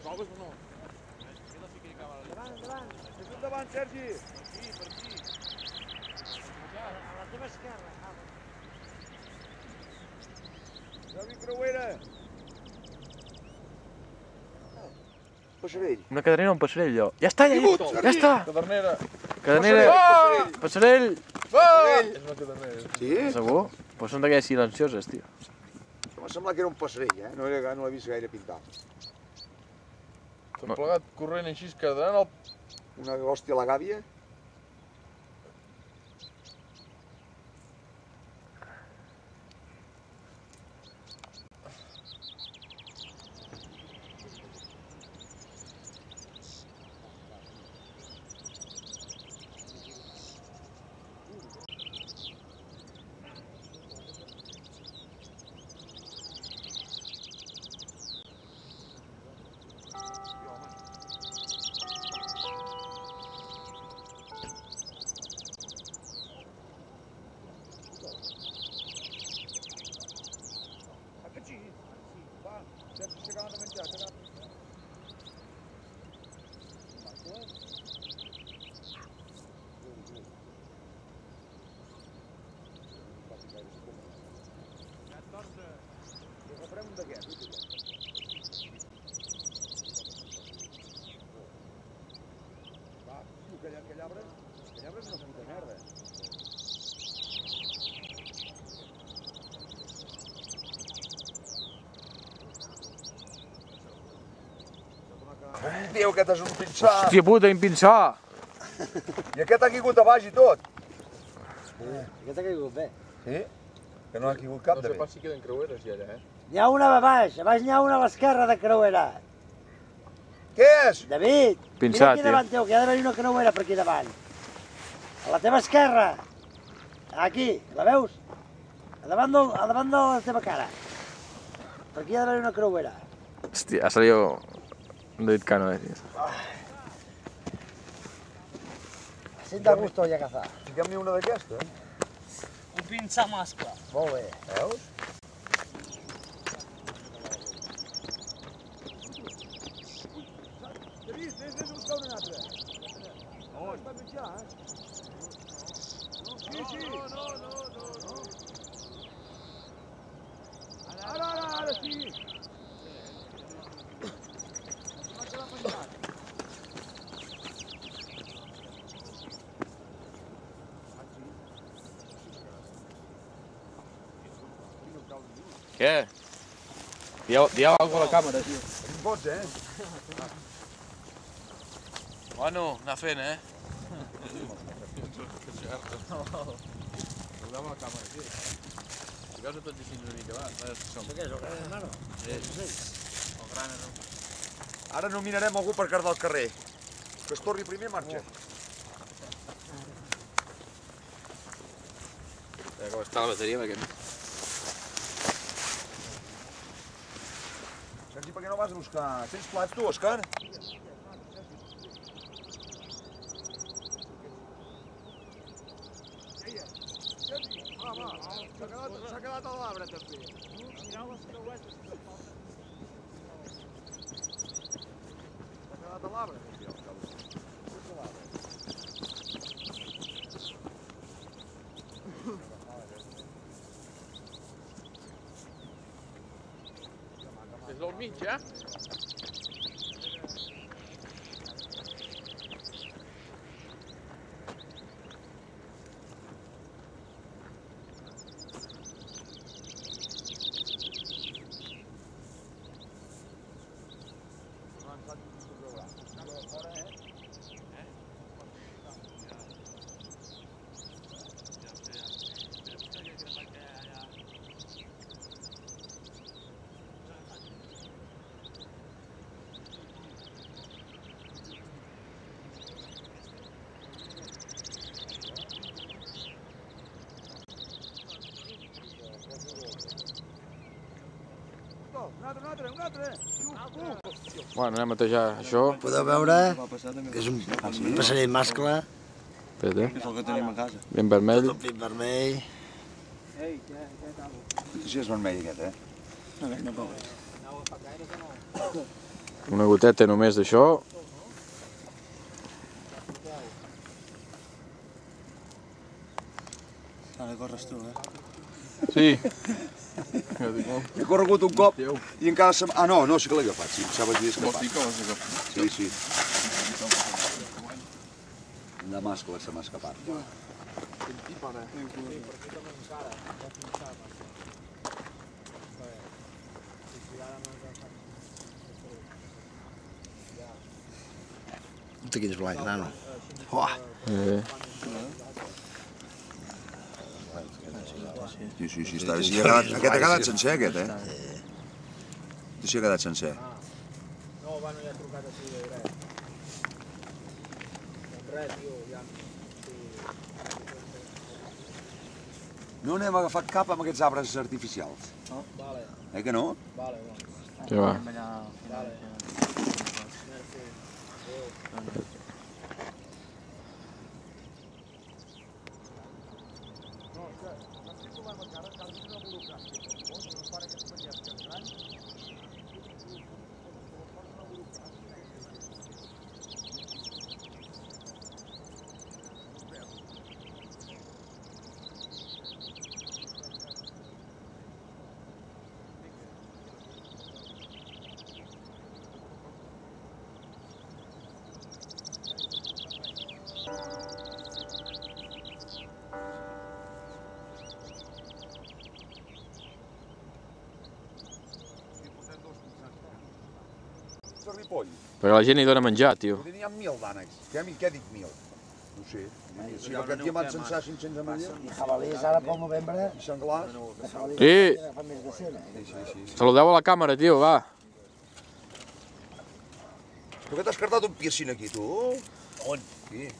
Trobes o no? Endavant. És endavant, Sergi. Per aquí. A la teva esquerra. Javi Creuera. Passerell. Una cadernera o un passerell, jo. Ja està, ja està! Cadernera. Cadernera, passerell! És una cadernera. Sí? Segur? Però són d'aquelles silencioses, tio. M'ha semblat que era un passerell, eh? No l'he vist gaire pintat. Tot plegat corrent així, quedaran Una hòstia a la gàbia. Agafem un d'aquests. Va, tio, aquell arbre és una puta merda. Déu, aquest és un pinçar. Hòstia puta, un pinçar! I aquest ha caigut a baix i tot. Aquest ha caigut bé. Sí? Que no ha caigut cap No de sé bé. pas si queden creueres ja allà, N'hi ha una a baix n'hi ha una a l'esquerra de creuera. Què és? David, Pinçat, mira aquí tio. davant teu, que ha d'haver una creuera per aquí davant. A la teva esquerra. Aquí, la veus? A davant de la teva cara. Per aquí ha d'haver una creuera. Hòstia, ha salido un David Cano, tío. Sienta gusto ya cazar. Fiquem-n'hi una d'aquesta. Un pinçar mascle. Molt bé. Veus? David, vés a buscar una altra. On? Està mitjà, eh? Sí. No. Ara, sí. Va quedar penjat. Què? Dieu alguna cosa a la càmera, tio. Quins bots, eh? Bueno, anar fent, eh? Saludem a la càmera, tio. Si veus a tots així una mica, va, som. Què és, el gran hermano? El gran hermano. Ara nominarem algú per cardar al carrer. Que es torni primer, marxa. Com està la bateria, perquè... Sergi, per què no vas a buscar? Tens plats tu, Òscar? S'ha quedat a l'arbre, també. Mireu les creuetes que falten. S'ha quedat a l'arbre, també, el cabró. És del mig, ja? Un altre. Bueno, anem a tejar això. Podeu veure que és un passerell mascle Espera't, És el que tenim a casa. Ben vermell. Tot pit vermell. Sí, és vermell aquest, Una goteta només d'això. Ara corres tu, Sí. He corregut un cop i encara se... Ah, no, sí que l'he agafat, sí, pensava que havia escapat. Sí. De mascle se m'ha escapat. Te quins blanc, nano. Sí, està. Aquest ha quedat sencer, aquest, Sí, ha quedat sencer. No, bueno, ja he trucat així de dret. Res, tio, ja... No n'hem agafat cap amb aquests arbres artificials. Vale, Que no? vale. Què va? Vale. Ripoll. Perquè la gent hi dona menjar, tio. N'hi ha 1.000 d'ànecs. Què dic 1.000? No sé. Si aquest diamant sencer 500 ametllers. I jabalís ara pel novembre... I senglars. Sí. Fa més de 100, Saludeu a la càmera, tio, va. Tu que t'has cartat un piercing aquí, tu? On? Aquí.